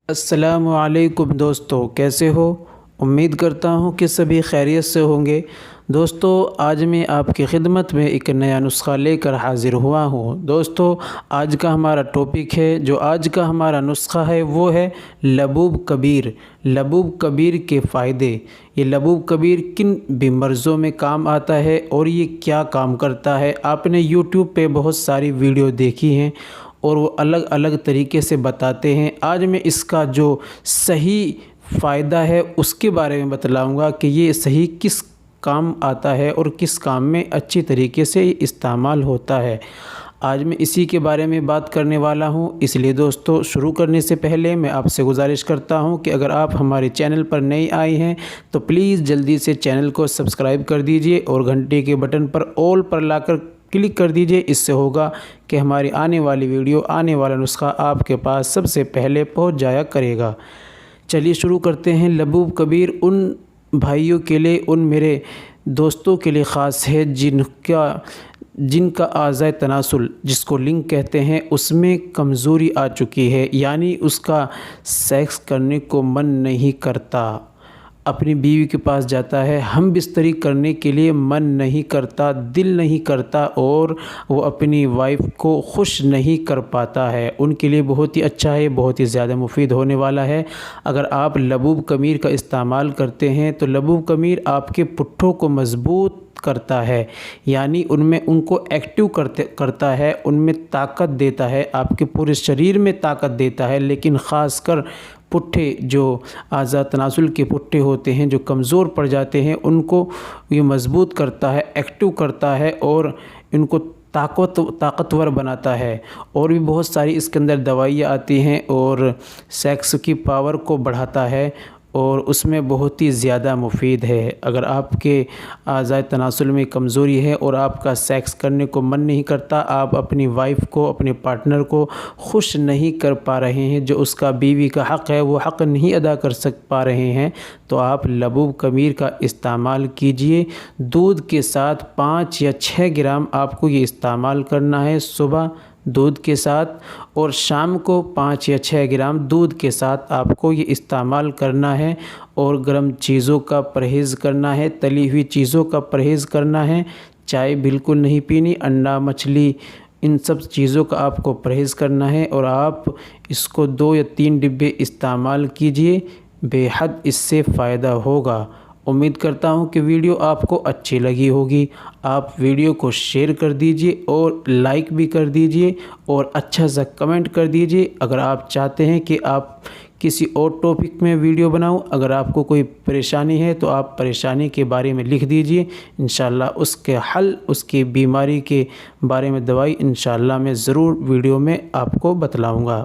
السلام علیکم دوستو، کیسے ہو؟ امید کرتا ہوں کہ سبھی خیریت سے ہوں گے۔ دوستو، آج میں آپ کی خدمت میں ایک نیا نسخہ لے کر حاضر ہوا ہوں۔ دوستو، آج کا ہمارا ٹاپک ہے، جو آج کا ہمارا نسخہ ہے وہ ہے لبوب کبیر۔ لبوب کبیر کے فائدے۔ یہ لبوب کبیر کن بیماریوں میں کام آتا ہے اور یہ کیا کام کرتا ہے؟ آپ نے یوٹیوب پہ بہت ساری ویڈیو دیکھی ہیں اور وہ الگ الگ طریقے سے بتاتے ہیں۔ آج میں اس کا جو صحیح فائدہ ہے اس کے بارے میں بتلاؤں گا کہ یہ صحیح کس کام آتا ہے اور کس کام میں اچھی طریقے سے استعمال ہوتا ہے۔ آج میں اسی کے بارے میں بات کرنے والا ہوں، اس لیے دوستو شروع کرنے سے پہلے میں آپ سے گزارش کرتا ہوں کہ اگر آپ ہمارے چینل پر نئے آئے ہیں تو پلیز جلدی سے چینل کو سبسکرائب کر دیجئے اور گھنٹے کے بٹن پر آل پر لا کر کلک کر دیجئے۔ اس سے ہوگا کہ ہماری آنے والی ویڈیو، آنے والا نسخہ آپ کے پاس سب سے پہلے پہنچ جایا کرے گا۔ چلیے شروع کرتے ہیں۔ لبوب کبیر ان بھائیوں کے لیے، ان میرے دوستوں کے لیے خاص ہے جن کا اعضائے تناسل، جس کو لنگ کہتے ہیں، اس میں کمزوری آ چکی ہے، یعنی اس کا سیکس کرنے کو من نہیں کرتا۔ اپنی بیوی کے پاس جاتا ہے، ہم بستری کرنے کے لیے من نہیں کرتا، دل نہیں کرتا اور وہ اپنی وائف کو خوش نہیں کر پاتا ہے۔ ان کے لیے بہت ہی اچھا ہے، بہت ہی زیادہ مفید ہونے والا ہے۔ اگر آپ لبوب کبیر کا استعمال کرتے ہیں تو لبوب کبیر آپ کے پٹھوں کو مضبوط کرتا ہے، یعنی ان کو ایکٹیو کرتا ہے، ان میں طاقت دیتا ہے، آپ کے پورے شریر میں طاقت دیتا ہے، لیکن خاص کر پٹھے، جو اعضاء تناسل کے پٹھے ہوتے ہیں جو کمزور پڑ جاتے ہیں، ان کو یہ مضبوط کرتا ہے، ایکٹیو کرتا ہے اور ان کو طاقتور بناتا ہے۔ اور بھی بہت ساری اس کے اندر دوائیاں آتی ہیں اور سیکس کی پاور کو بڑھاتا ہے اور اس میں بہت ہی زیادہ مفید ہے۔ اگر آپ کے اعضائے تناسل میں کمزوری ہے اور آپ کا سیکس کرنے کو من نہیں کرتا، آپ اپنی وائف کو، اپنے پارٹنر کو خوش نہیں کر پا رہے ہیں، جو اس کا بیوی کا حق ہے وہ حق نہیں ادا کر پا رہے ہیں، تو آپ لبوب کبیر کا استعمال کیجئے۔ دودھ کے ساتھ 5 یا 6 گرام آپ کو یہ استعمال کرنا ہے، صبح دودھ کے ساتھ اور شام کو 5 یا 6 گرام دودھ کے ساتھ آپ کو یہ استعمال کرنا ہے، اور گرم چیزوں کا پرہیز کرنا ہے، تلی ہوئی چیزوں کا پرہیز کرنا ہے، چائے بالکل نہیں پینی، انڈا، مچھلی، ان سب چیزوں کا آپ کو پرہیز کرنا ہے، اور آپ اس کو 2 یا 3 ڈبے استعمال کیجئے، بے حد اس سے فائدہ ہوگا۔ امید کرتا ہوں کہ ویڈیو آپ کو اچھی لگی ہوگی۔ آپ ویڈیو کو شیئر کر دیجئے اور لائک بھی کر دیجئے اور اچھا سا کمنٹ کر دیجئے۔ اگر آپ چاہتے ہیں کہ آپ کسی اور ٹاپک میں ویڈیو بناؤں، اگر آپ کو کوئی پریشانی ہے تو آپ پریشانی کے بارے میں لکھ دیجئے، انشاءاللہ اس کے حل، اس کی بیماری کے بارے میں دوائی انشاءاللہ میں ضرور ویڈیو میں آپ کو بتلاؤں گا۔